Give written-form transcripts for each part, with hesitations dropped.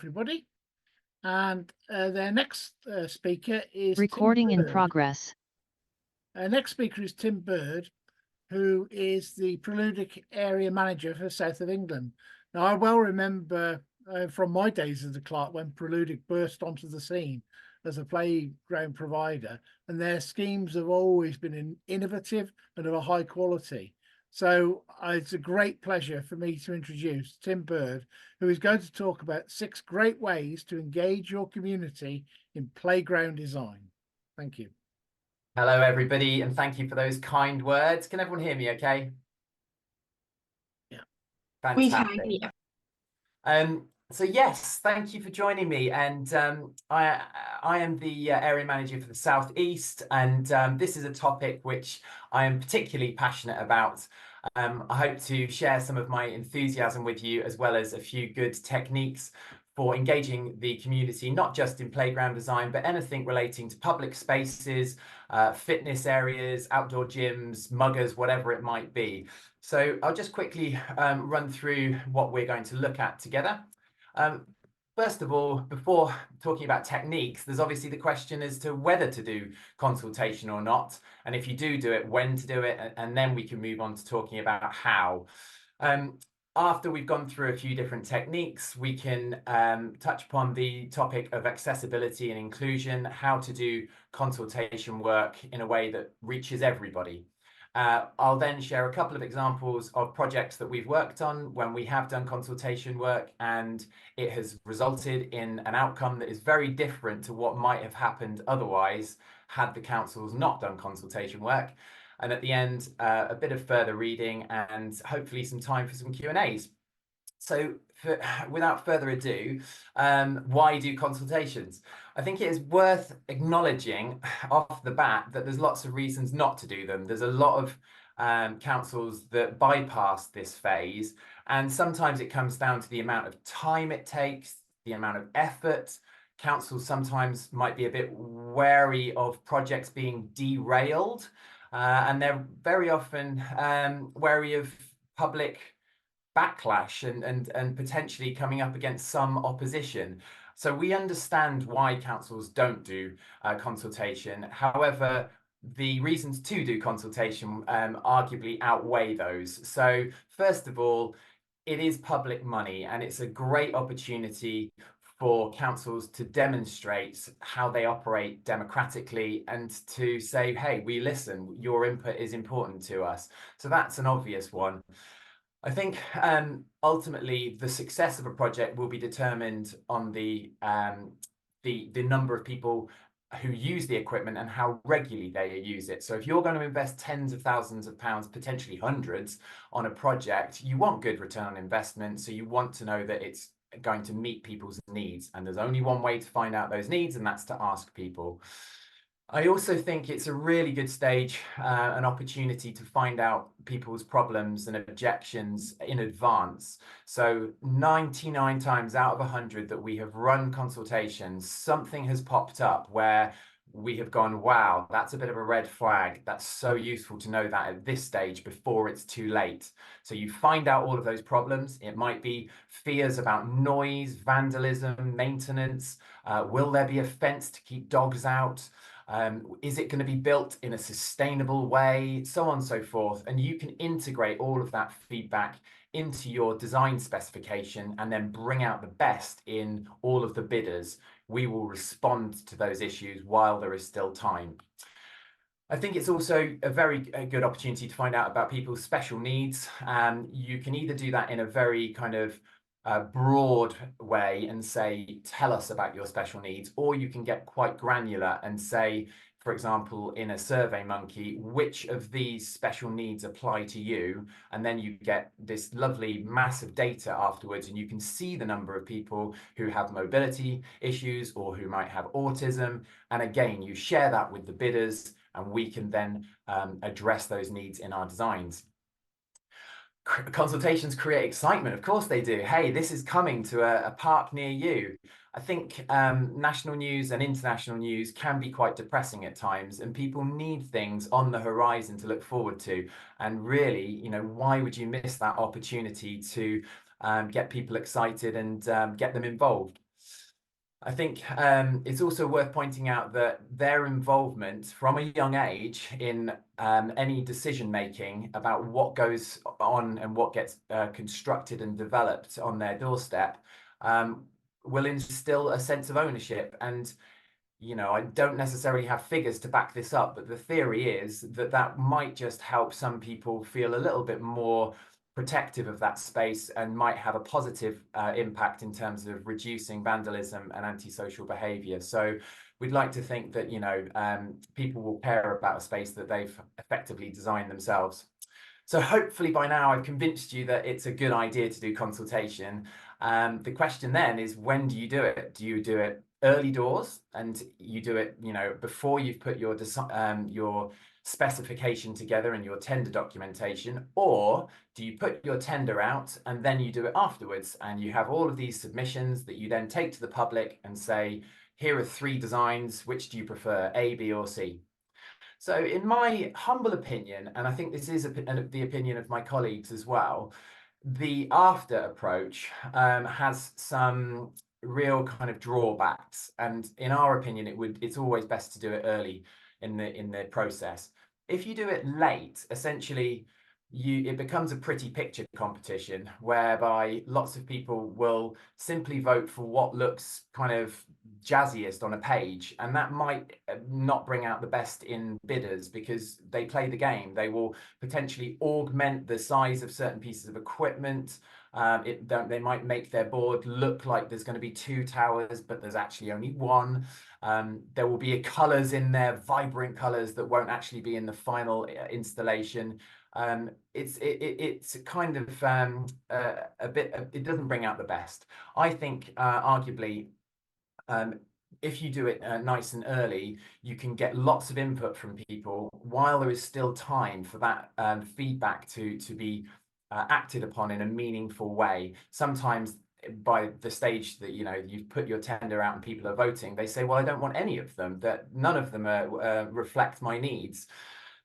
everybody. And their next speaker is recording Tim in Bird. progress. Our next speaker is Tim Bird, who is the Preludic Area Manager for South of England. Now, I well remember from my days as a clerk when Preludic burst onto the scene as a playground provider, and their schemes have always been innovative and of a high quality. So it's a great pleasure for me to introduce Tim Bird, who is going to talk about 6 great ways to engage your community in playground design. Thank you. Hello, everybody, and thank you for those kind words. Can everyone hear me okay? Yeah. Fantastic. We can, yeah. So yes, thank you for joining me. And I am the area manager for the South East, and this is a topic which I am particularly passionate about. I hope to share some of my enthusiasm with you, as well as a few good techniques for engaging the community, not just in playground design, but anything relating to public spaces, fitness areas, outdoor gyms, muggers, whatever it might be. So I'll just quickly run through what we're going to look at together. First of all, before talking about techniques, there's obviously the question as to whether to do consultation or not. And if you do it, when to do it, and then we can move on to talking about how. After we've gone through a few different techniques, we can touch upon the topic of accessibility and inclusion, how to do consultation work in a way that reaches everybody. I'll then share a couple of examples of projects that we've worked on when we have done consultation work, and it has resulted in an outcome that is very different to what might have happened otherwise had the councils not done consultation work. And at the end, a bit of further reading and hopefully some time for some Q&As. So without further ado, why do consultations? I think it is worth acknowledging off the bat that there's lots of reasons not to do them. There's a lot of councils that bypass this phase, and sometimes it comes down to the amount of time it takes, the amount of effort. Councils sometimes might be a bit wary of projects being derailed, and they're very often wary of public backlash and potentially coming up against some opposition. So we understand why councils don't do consultation. However, the reasons to do consultation arguably outweigh those. So first of all, it is public money, and it's a great opportunity for councils to demonstrate how they operate democratically and to say, hey, we listen, your input is important to us. So that's an obvious one. I think ultimately the success of a project will be determined on the number of people who use the equipment and how regularly they use it. So if you're going to invest tens of thousands of pounds, potentially hundreds, on a project, you want good return on investment. So you want to know that it's going to meet people's needs. And there's only one way to find out those needs, and that's to ask people. I also think it's a really good stage, an opportunity to find out people's problems and objections in advance. So 99 times out of 100 that we have run consultations, something has popped up where we have gone, wow, that's a bit of a red flag. That's so useful to know that at this stage before it's too late. So you find out all of those problems. It might be fears about noise, vandalism, maintenance. Will there be a fence to keep dogs out? Is it going to be built in a sustainable way? So on and so forth. And you can integrate all of that feedback into your design specification and then bring out the best in all of the bidders. We will respond to those issues while there is still time. I think it's also a very good opportunity to find out about people's special needs. You can either do that in a very kind of broad way and say, tell us about your special needs, or you can get quite granular and say, for example, in a survey monkey, which of these special needs apply to you? And then you get this lovely massive data afterwards, and you can see the number of people who have mobility issues or who might have autism. And again, you share that with the bidders, and we can then address those needs in our designs. Consultations create excitement. Of course they do. Hey, this is coming to a park near you. I think national news and international news can be quite depressing at times, and people need things on the horizon to look forward to. And really, you know, why would you miss that opportunity to get people excited and get them involved? I think it's also worth pointing out that their involvement from a young age in any decision making about what goes on and what gets constructed and developed on their doorstep will instill a sense of ownership. And I don't necessarily have figures to back this up, but the theory is that that might just help some people feel a little bit more protective of that space and might have a positive impact in terms of reducing vandalism and antisocial behavior. So we'd like to think that, people will care about a space that they've effectively designed themselves. So hopefully by now I've convinced you that it's a good idea to do consultation. The question then is, when do you do it? Do you do it early doors and you do it, before you've put your specification together and your tender documentation, or do you put your tender out and then you do it afterwards and you have all of these submissions that you then take to the public and say, here are 3 designs, which do you prefer, A, B, or C? So in my humble opinion, and I think this is the opinion of my colleagues as well, the after approach has some real kind of drawbacks. And in our opinion, it's always best to do it early in the process. If you do it late, essentially, it becomes a pretty picture competition whereby lots of people will simply vote for what looks kind of jazziest on a page, and that might not bring out the best in bidders because they play the game. They will potentially augment the size of certain pieces of equipment. They might make their board look like there's going to be 2 towers, but there's actually only 1. There will be colors in there, vibrant colors that won't actually be in the final installation. It's kind of it doesn't bring out the best. I think arguably if you do it nice and early, you can get lots of input from people while there is still time for that feedback to be acted upon in a meaningful way. Sometimes by the stage that you've put your tender out and people are voting, they say, well, I don't want any of them, that none of them reflect my needs.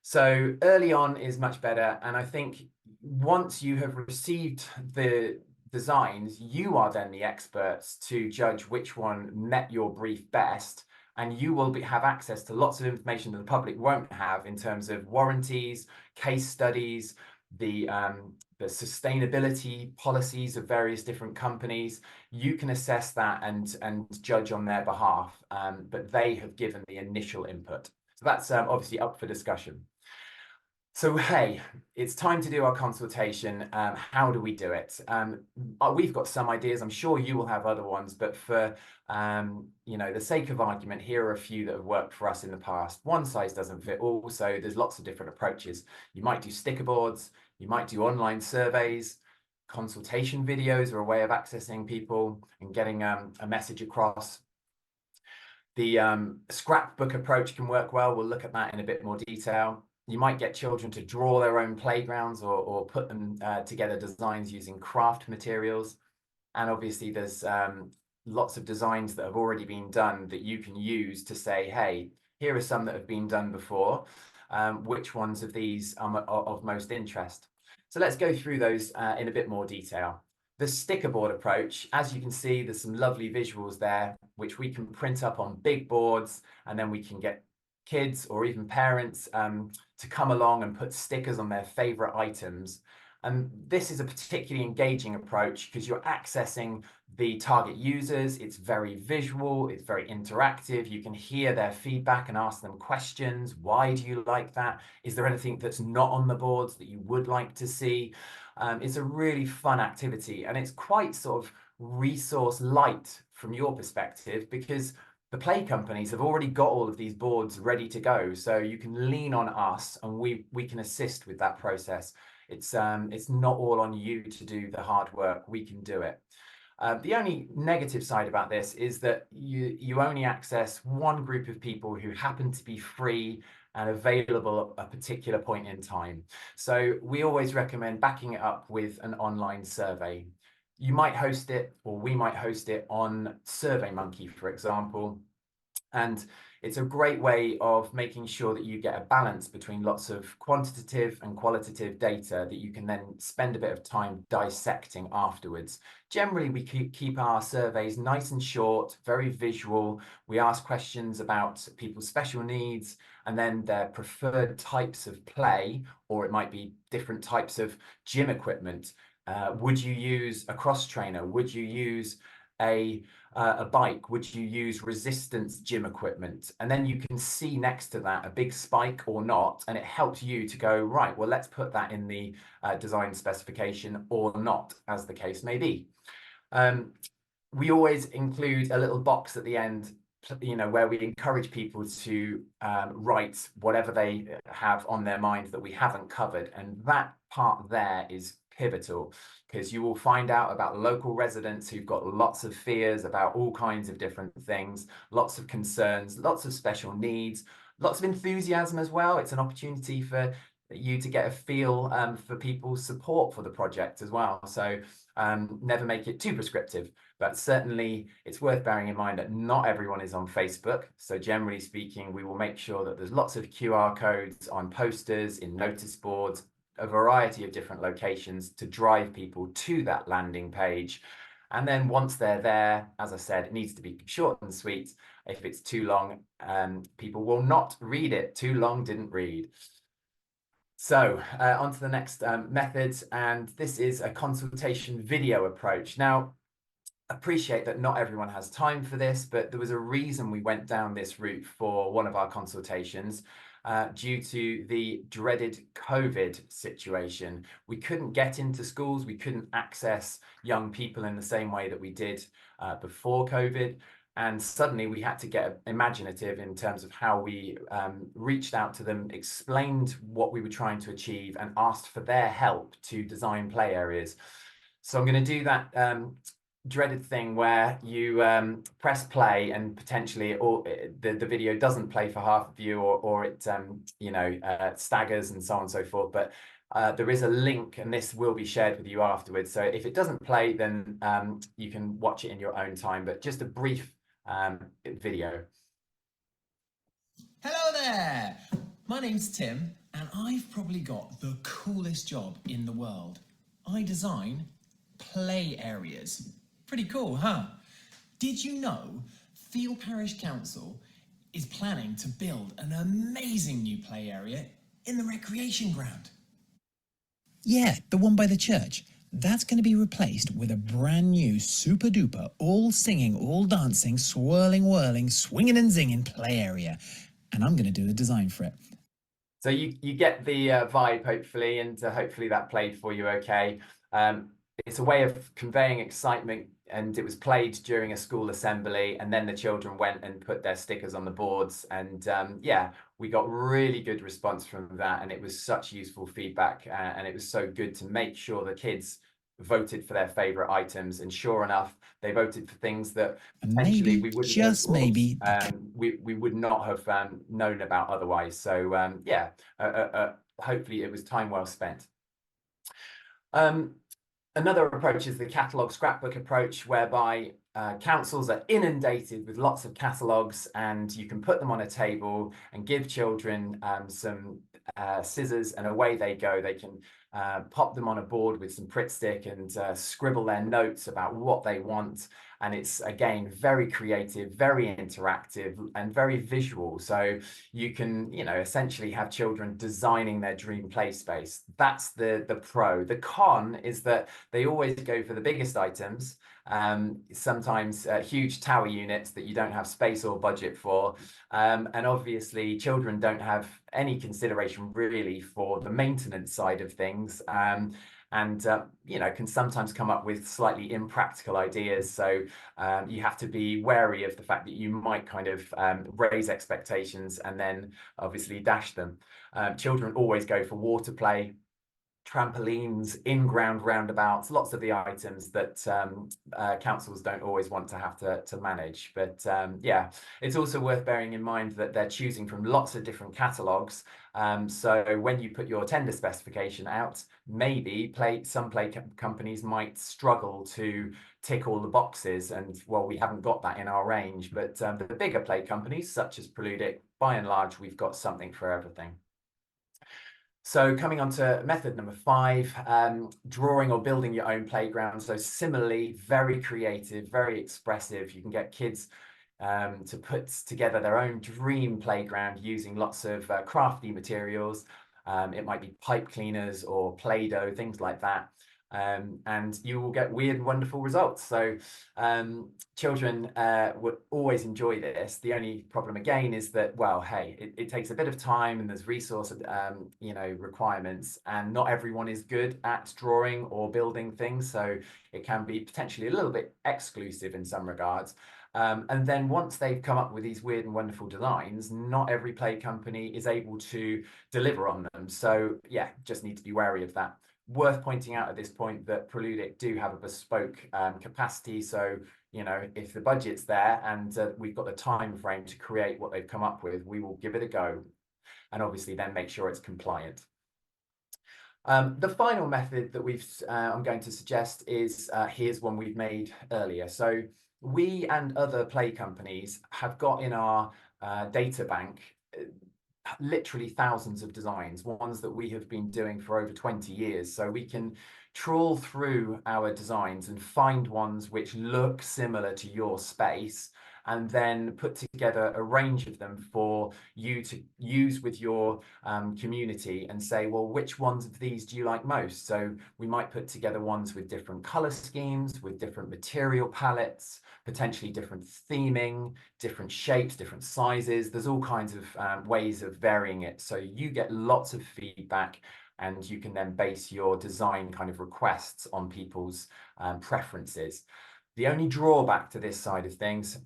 So early on is much better. And I think once you have received the designs, you are then the experts to judge which one met your brief best. And you will have access to lots of information that the public won't have in terms of warranties, case studies, the sustainability policies of various different companies. You can assess that and judge on their behalf, but they have given the initial input. So that's obviously up for discussion. So, hey, it's time to do our consultation. How do we do it? We've got some ideas. I'm sure you will have other ones, but for the sake of argument, here are a few that have worked for us in the past. One size doesn't fit all, so there's lots of different approaches. You might do sticker boards, you might do online surveys. Consultation videos are a way of accessing people and getting a message across. The scrapbook approach can work well. We'll look at that in a bit more detail. You might get children to draw their own playgrounds or put them together designs using craft materials. And obviously there's lots of designs that have already been done that you can use to say, hey, here are some that have been done before. Which ones of these are of most interest? So let's go through those in a bit more detail. The sticker board approach, as you can see, there's some lovely visuals there, which we can print up on big boards, and then we can get kids or even parents to come along and put stickers on their favorite items. And this is a particularly engaging approach because you're accessing the target users. It's very visual, it's very interactive. You can hear their feedback and ask them questions. Why do you like that? Is there anything that's not on the boards that you would like to see? It's a really fun activity, and it's quite sort of resource light from your perspective because the play companies have already got all of these boards ready to go. So you can lean on us and we can assist with that process. It's not all on you to do the hard work. We can do it. The only negative side about this is that you only access one group of people who happen to be free and available at a particular point in time. So we always recommend backing it up with an online survey. You might host it, or we might host it on SurveyMonkey, for example. And it's a great way of making sure that you get a balance between lots of quantitative and qualitative data that you can then spend a bit of time dissecting afterwards. Generally, we keep our surveys nice and short, very visual. We ask questions about people's special needs and then their preferred types of play, or it might be different types of gym equipment. Would you use a cross trainer? Would you use a bike? Would you use resistance gym equipment? And then you can see next to that a big spike or not, and it helps you to go, right, well, let's put that in the design specification or not, as the case may be. We always include a little box at the end, you know, where we encourage people to write whatever they have on their mind that we haven't covered. And that part there is pivotal, because you will find out about local residents who've got lots of fears about all kinds of different things, lots of concerns, lots of special needs, lots of enthusiasm as well. It's an opportunity for you to get a feel for people's support for the project as well. So never make it too prescriptive, but certainly it's worth bearing in mind that not everyone is on Facebook. So generally speaking, we will make sure that there's lots of QR codes on posters, in notice boards, a variety of different locations to drive people to that landing page. And then once they're there, as I said, it needs to be short and sweet. If it's too long, people will not read it. Too long didn't read. So on to the next method, and this is a consultation video approach. Now, appreciate that not everyone has time for this, but there was a reason we went down this route for one of our consultations. Due to the dreaded COVID situation. We couldn't get into schools, we couldn't access young people in the same way that we did before COVID. And suddenly we had to get imaginative in terms of how we reached out to them, explained what we were trying to achieve, and asked for their help to design play areas. So I'm going to do that dreaded thing where you press play and potentially the video doesn't play for half of you, or it you know, staggers and so on and so forth. But there is a link, and this will be shared with you afterwards. So if it doesn't play, then you can watch it in your own time. But just a brief video. Hello there! My name's Tim, and I've probably got the coolest job in the world. I design play areas. Pretty cool, huh? Did you know Field Parish Council is planning to build an amazing new play area in the recreation ground? Yeah, the one by the church. That's going to be replaced with a brand new super duper, all singing, all dancing, swirling, whirling, swinging and zinging play area. And I'm going to do the design for it. So you get the vibe, hopefully, and hopefully that played for you okay. It's a way of conveying excitement, and it was played during a school assembly, and then the children went and put their stickers on the boards, and yeah, we got really good response from that, and it was such useful feedback, and it was so good to make sure the kids voted for their favorite items, and sure enough, they voted for things that potentially we wouldn't just maybe we would not have known about otherwise. So yeah, hopefully it was time well spent. Another approach is the catalogue scrapbook approach, whereby councils are inundated with lots of catalogues, and you can put them on a table and give children some scissors, and away they go. They can pop them on a board with some Pritt stick and scribble their notes about what they want. And it's, again, very creative, very interactive, and very visual. So you can, you know, essentially have children designing their dream play space. That's the pro. The con is that they always go for the biggest items, sometimes huge tower units that you don't have space or budget for. And obviously, children don't have any consideration really for the maintenance side of things. And you know, can sometimes come up with slightly impractical ideas. So you have to be wary of the fact that you might kind of raise expectations and then obviously dash them. Children always go for water play. trampolines, in-ground roundabouts, lots of the items that councils don't always want to have to manage. But yeah, it's also worth bearing in mind that they're choosing from lots of different catalogues. So when you put your tender specification out, maybe some play companies might struggle to tick all the boxes, and well, we haven't got that in our range. But the bigger play companies, such as Preludic, by and large, we've got something for everything. So coming on to method number 5, drawing or building your own playground. So similarly, very creative, very expressive. You can get kids to put together their own dream playground using lots of crafty materials. It might be pipe cleaners or Play-Doh, things like that. And you will get weird and wonderful results. So children would always enjoy this. The only problem again is that, well, hey, it takes a bit of time and there's resource requirements, and not everyone is good at drawing or building things, so it can be potentially a little bit exclusive in some regards. And then once they've come up with these weird and wonderful designs, not every play company is able to deliver on them. So yeah, just need to be wary of that. Worth pointing out at this point that Preludic do have a bespoke capacity. So, you know, if the budget's there and we've got the time frame to create what they've come up with, we will give it a go. And obviously then make sure it's compliant. The final method that I'm going to suggest is, here's one we've made earlier. So we and other play companies have got in our data bank literally thousands of designs, ones that we have been doing for over 20 years. So we can trawl through our designs and find ones which look similar to your space, and then put together a range of them for you to use with your community and say, well, which ones of these do you like most? So we might put together ones with different color schemes, with different material palettes, potentially different theming, different shapes, different sizes. There's all kinds of ways of varying it. So you get lots of feedback, and you can then base your design kind of requests on people's preferences. The only drawback to this side of things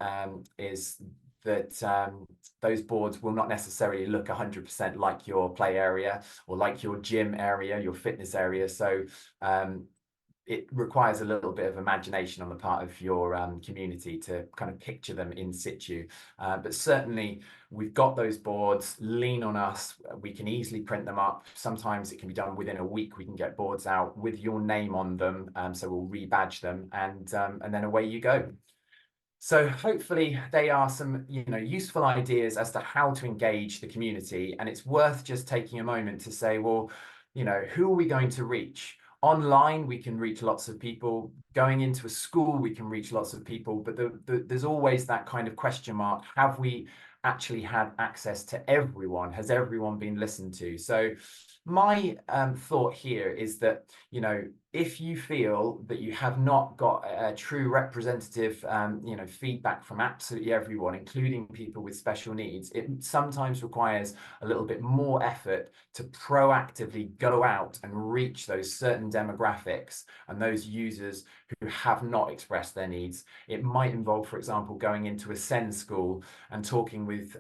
is that those boards will not necessarily look 100% like your play area or like your gym area, your fitness area. So it requires a little bit of imagination on the part of your community to kind of picture them in situ. But certainly we've got those boards, lean on us. We can easily print them up. Sometimes it can be done within a week. We can get boards out with your name on them. So we'll rebadge them, and then away you go. So hopefully they are some, useful ideas as to how to engage the community. And it's worth just taking a moment to say, well, who are we going to reach? Online, we can reach lots of people. Going into a school, we can reach lots of people. But there's always that kind of question mark. Have we actually had access to everyone? Has everyone been listened to? So my thought here is that, if you feel that you have not got a true representative, feedback from absolutely everyone, including people with special needs, it sometimes requires a little bit more effort to proactively go out and reach those certain demographics and those users who have not expressed their needs. It might involve, for example, going into a SEND school and talking with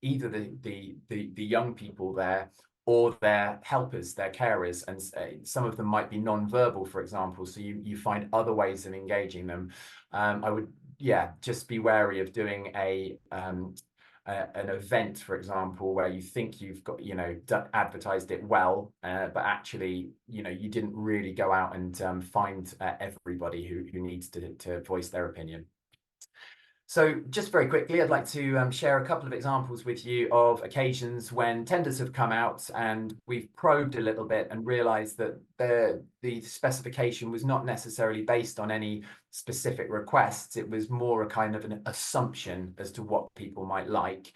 either the young people there or their helpers, their carers, and some of them might be non-verbal, for example, so you find other ways of engaging them. I would, just be wary of doing an event, for example, where you think you've got, advertised it well, but actually, you didn't really go out and find everybody who needs to voice their opinion. So just very quickly, I'd like to share a couple of examples with you of occasions when tenders have come out and we've probed a little bit and realized that the specification was not necessarily based on any specific requests. It was more a kind of an assumption as to what people might like.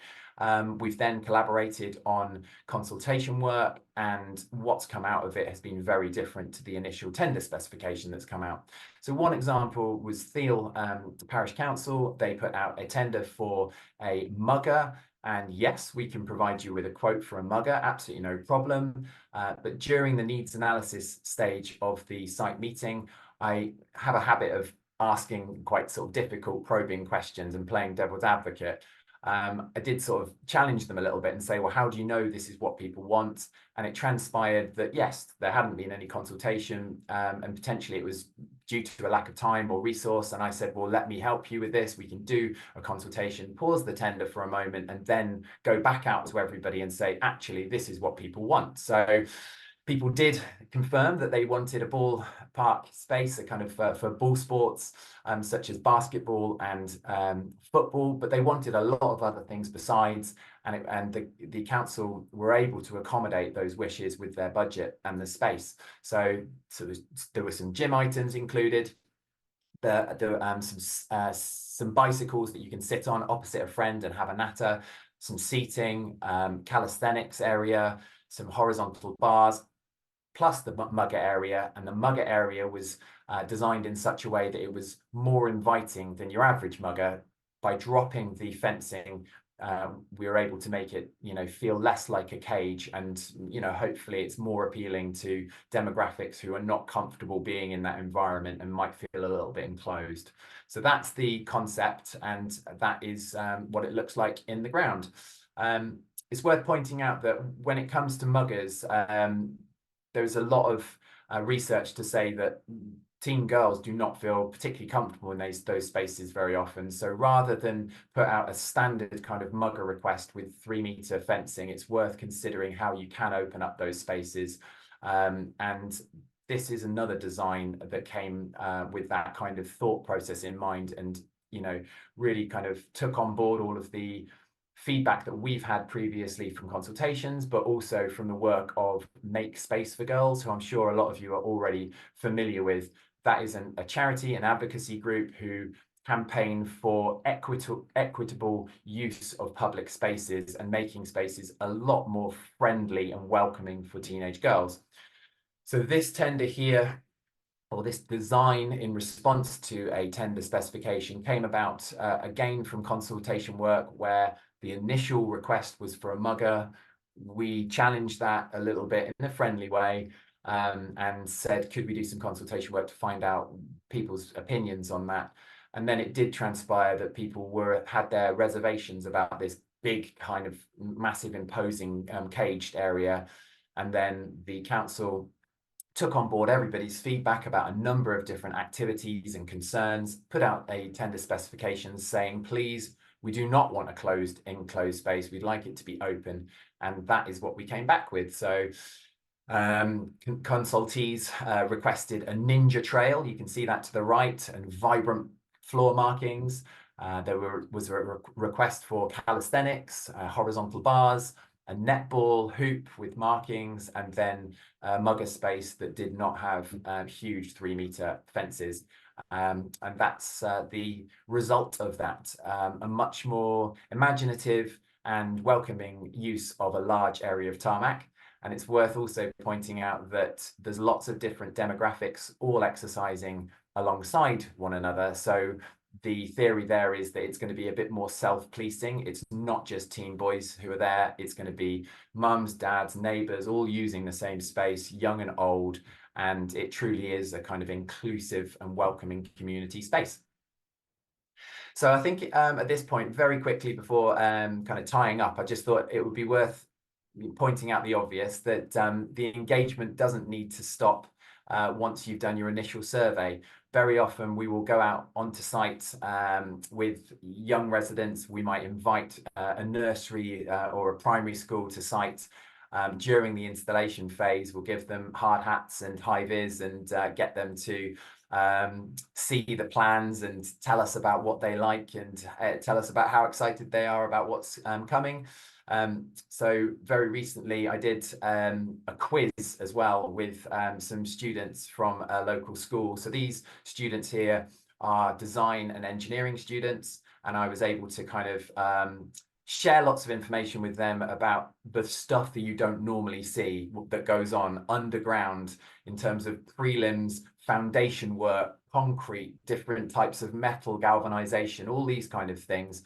We've then collaborated on consultation work, and what's come out of it has been very different to the initial tender specification that's come out. So one example was Thiel Parish Council. They put out a tender for a mugger, and yes, we can provide you with a quote for a mugger, absolutely no problem. But during the needs analysis stage of the site meeting, I have a habit of asking quite sort of difficult probing questions and playing devil's advocate. I did sort of challenge them a little bit and say, well, how do you know this is what people want? And it transpired that, yes, there hadn't been any consultation, and potentially it was due to a lack of time or resource. And I said, well, let me help you with this. We can do a consultation, pause the tender for a moment, and then go back out to everybody and say, actually, this is what people want. So people did confirm that they wanted a ballpark space, a kind of for ball sports, such as basketball and football, but they wanted a lot of other things besides, and the council were able to accommodate those wishes with their budget and the space. So there were some gym items included. Some bicycles that you can sit on opposite a friend and have a natter, some seating, calisthenics area, some horizontal bars, plus the mugger area. And the mugger area was designed in such a way that it was more inviting than your average mugger. By dropping the fencing, we were able to make it, feel less like a cage, and, hopefully it's more appealing to demographics who are not comfortable being in that environment and might feel a little bit enclosed. So that's the concept, and that is what it looks like in the ground. It's worth pointing out that when it comes to muggers, there's a lot of research to say that teen girls do not feel particularly comfortable in those spaces very often. So rather than put out a standard kind of mugger request with 3-meter fencing, it's worth considering how you can open up those spaces. And this is another design that came with that kind of thought process in mind, and really kind of took on board all of the feedback that we've had previously from consultations, but also from the work of Make Space for Girls, who I'm sure a lot of you are already familiar with. That is a charity, an advocacy group who campaign for equitable use of public spaces and making spaces a lot more friendly and welcoming for teenage girls. So this tender here, or this design in response to a tender specification, came about again from consultation work, where the initial request was for a mugger. We challenged that a little bit in a friendly way, and said, could we do some consultation work to find out people's opinions on that? And then it did transpire that people had their reservations about this big kind of massive imposing caged area. And then the council took on board everybody's feedback about a number of different activities and concerns, put out a tender specifications saying, please, we do not want a enclosed space. We'd like it to be open. And that is what we came back with. So consultees requested a ninja trail. You can see that to the right, and vibrant floor markings. There was a request for calisthenics, horizontal bars, a netball hoop with markings, and then a mugger space that did not have huge 3-meter fences. And that's the result of that, a much more imaginative and welcoming use of a large area of tarmac. And it's worth also pointing out that there's lots of different demographics all exercising alongside one another. So the theory there is that it's going to be a bit more self-policing. It's not just teen boys who are there. It's going to be mums, dads, neighbours, all using the same space, young and old. And it truly is a kind of inclusive and welcoming community space. So I think at this point, very quickly before kind of tying up, I just thought it would be worth pointing out the obvious, that the engagement doesn't need to stop once you've done your initial survey. Very often we will go out onto site with young residents. We might invite a nursery or a primary school to site during the installation phase. We'll give them hard hats and high vis and get them to see the plans and tell us about what they like, and tell us about how excited they are about what's coming. So very recently I did a quiz as well with some students from a local school. So these students here are design and engineering students, and I was able to kind of share lots of information with them about the stuff that you don't normally see that goes on underground in terms of prelims, foundation work, concrete, different types of metal galvanization, all these kind of things.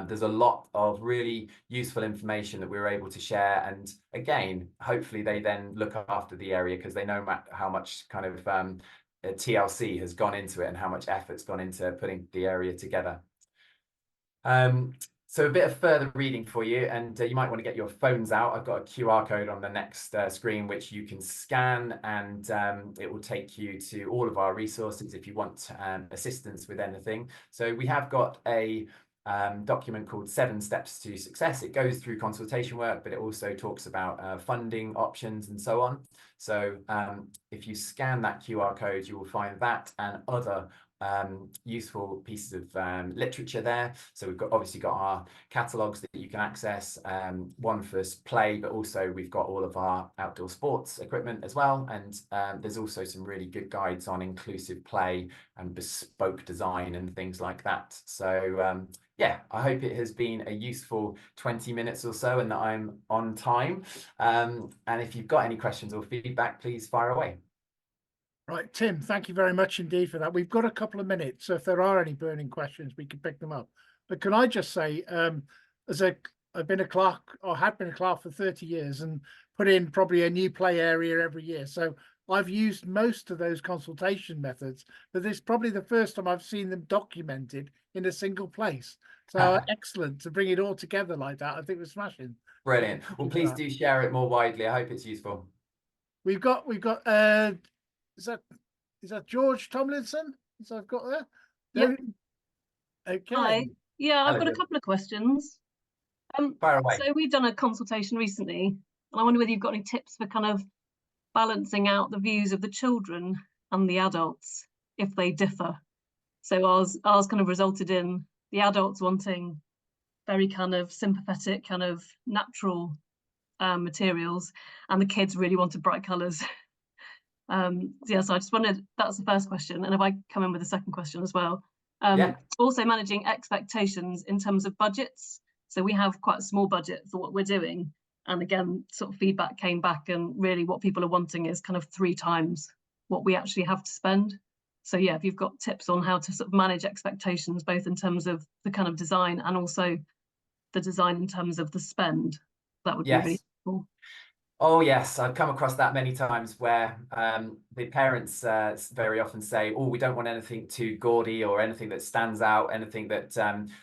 There's a lot of really useful information that we were able to share, and again, hopefully they then look after the area because they know how much kind of TLC has gone into it and how much effort's gone into putting the area together. So a bit of further reading for you, and you might want to get your phones out. I've got a QR code on the next screen, which you can scan, and it will take you to all of our resources if you want assistance with anything. So we have got a document called 7 Steps to Success. It goes through consultation work, but it also talks about funding options and so on. So if you scan that QR code, you will find that and other useful pieces of literature there. So we've obviously got our catalogues that you can access, one for play, but also we've got all of our outdoor sports equipment as well. And there's also some really good guides on inclusive play and bespoke design and things like that. So yeah, I hope it has been a useful 20 minutes or so and that I'm on time. And if you've got any questions or feedback, please fire away. Right, Tim, thank you very much indeed for that. We've got a couple of minutes, so if there are any burning questions, we can pick them up. But can I just say, I've been a clerk, or had been a clerk for 30 years and put in probably a new play area every year. So I've used most of those consultation methods, but this is probably the first time I've seen them documented in a single place. So excellent to bring it all together like that. I think we're smashing. Brilliant. Well, please do share it more widely. I hope it's useful. We've got is that George Tomlinson? As I've got there. Yep. Okay. Hi. Yeah, I've Hello, got a George. couple of questions. Fire away. So we've done a consultation recently, and I wonder whether you've got any tips for kind of balancing out the views of the children and the adults if they differ. So ours kind of resulted in the adults wanting very kind of sympathetic, kind of natural materials, and the kids really wanted bright colours. Yeah, so I just wondered, that's the first question, and if I come in with a second question as well. Yeah. Also managing expectations in terms of budgets. So we have quite a small budget for what we're doing, and again, sort of feedback came back, and really what people are wanting is kind of 3 times what we actually have to spend. So yeah, if you've got tips on how to sort of manage expectations, both in terms of the kind of design and also the design in terms of the spend, that would be really cool. Oh yes, I've come across that many times where the parents very often say, oh, we don't want anything too gaudy or anything that stands out, anything that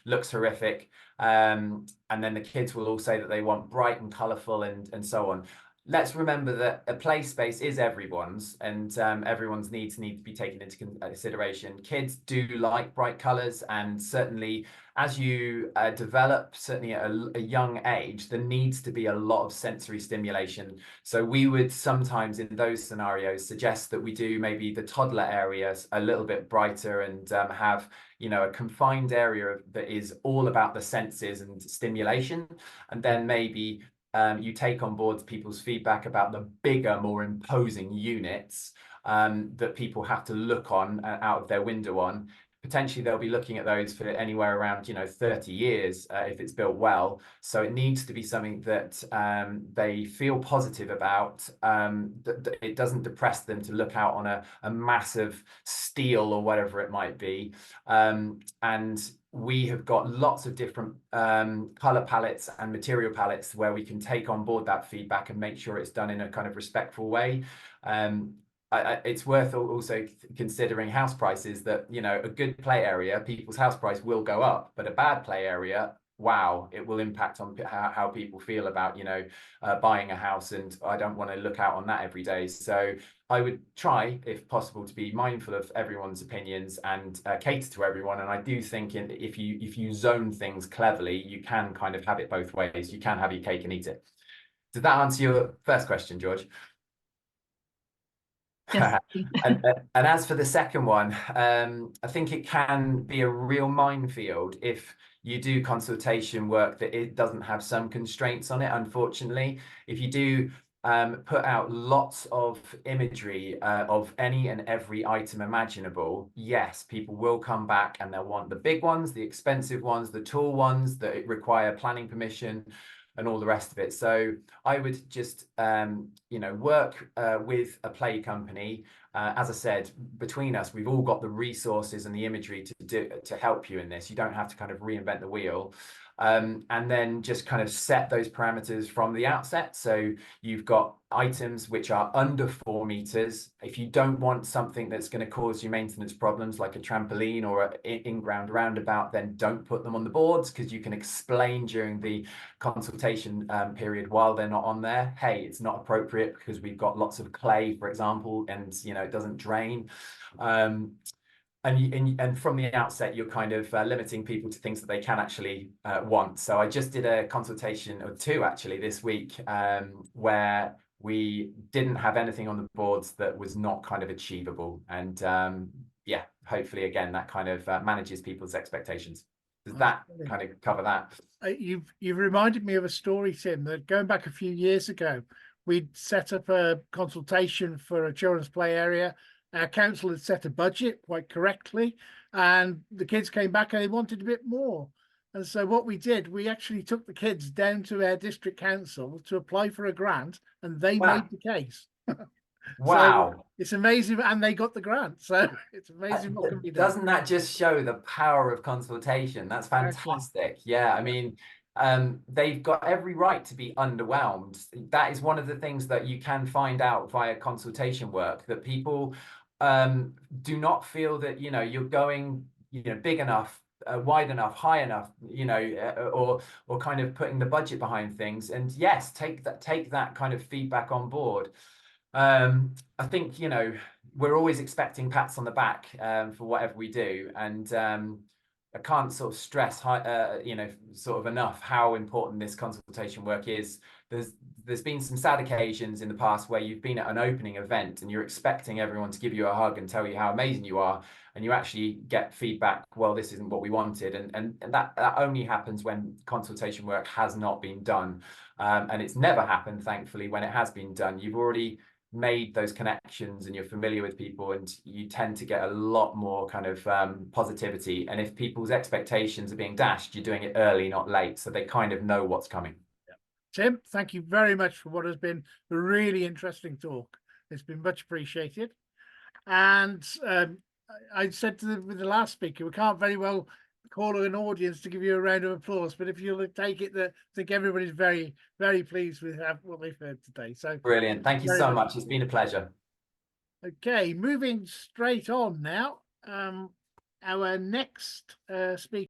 looks horrific. And then the kids will all say that they want bright and colourful and so on. Let's remember that a play space is everyone's, and everyone's needs need to be taken into consideration. Kids do like bright colours, and certainly as you develop, certainly at a young age, there needs to be a lot of sensory stimulation. So we would sometimes in those scenarios suggest that we do maybe the toddler areas a little bit brighter and have, you know, a confined area that is all about the senses and stimulation, and then maybe you take on board people's feedback about the bigger, more imposing units that people have to look on out of their window on. Potentially they'll be looking at those for anywhere around, you know, 30 years if it's built well. So it needs to be something that they feel positive about, that it doesn't depress them to look out on a massive steel or whatever it might be. And we have got lots of different color palettes and material palettes where we can take on board that feedback and make sure it's done in a kind of respectful way. It's worth also considering house prices, that, you know, a good play area, people's house price will go up, but a bad play area, wow, it will impact on how people feel about, you know, buying a house, and I don't want to look out on that every day. So I would try, if possible, to be mindful of everyone's opinions and cater to everyone. And I do think if you zone things cleverly, you can kind of have it both ways. You can have your cake and eat it. Did that answer your first question, George? Yes. and as for the second one, I think it can be a real minefield if you do consultation work that it doesn't have some constraints on it. Unfortunately, if you do put out lots of imagery of any and every item imaginable, yes, people will come back and they'll want the big ones, the expensive ones, the tall ones that require planning permission and all the rest of it. So I would just, you know, work with a play company as I said, between us, we've all got the resources and the imagery to help you in this. You don't have to kind of reinvent the wheel. And then just kind of set those parameters from the outset. So you've got items which are under 4 meters. If you don't want something that's going to cause you maintenance problems like a trampoline or an in-ground roundabout, then don't put them on the boards, because you can explain during the consultation period while they're not on there, hey, it's not appropriate because we've got lots of clay, for example, and it doesn't drain. And from the outset, you're kind of limiting people to things that they can actually want. So I just did a consultation, or 2 actually, this week, where we didn't have anything on the boards that was not kind of achievable. And yeah, hopefully, again, that kind of manages people's expectations. Does that kind of cover that? You've reminded me of a story, Tim, that going back a few years ago, we'd set up a consultation for a children's play area. Our council had set a budget quite correctly, and the kids came back and they wanted a bit more. And so what we did, we actually took the kids down to our district council to apply for a grant, and they made the case. Wow. So it's amazing, and they got the grant. So it's amazing what can be done. Doesn't that just show the power of consultation? That's fantastic. Yeah, I mean, they've got every right to be underwhelmed. That is one of the things that you can find out via consultation work, that people do not feel that you're going big enough, wide enough, high enough, or kind of putting the budget behind things. And yes, take that kind of feedback on board. I think we're always expecting pats on the back for whatever we do, and I can't sort of stress sort of enough how important this consultation work is. There's been some sad occasions in the past where you've been at an opening event and you're expecting everyone to give you a hug and tell you how amazing you are, and you actually get feedback, well, this isn't what we wanted, and that only happens when consultation work has not been done, and it's never happened, thankfully, when it has been done. You've already made those connections and you're familiar with people, and you tend to get a lot more kind of positivity. And if people's expectations are being dashed, you're doing it early, not late, so they kind of know what's coming. Tim, thank you very much for what has been a really interesting talk. It's been much appreciated. And I said with the last speaker, we can't very well call an audience to give you a round of applause, but if you'll take it, that I think everybody's very, very pleased with what they've heard today. So brilliant. Thank you so much. It's been a pleasure. Okay, moving straight on now. Our next speaker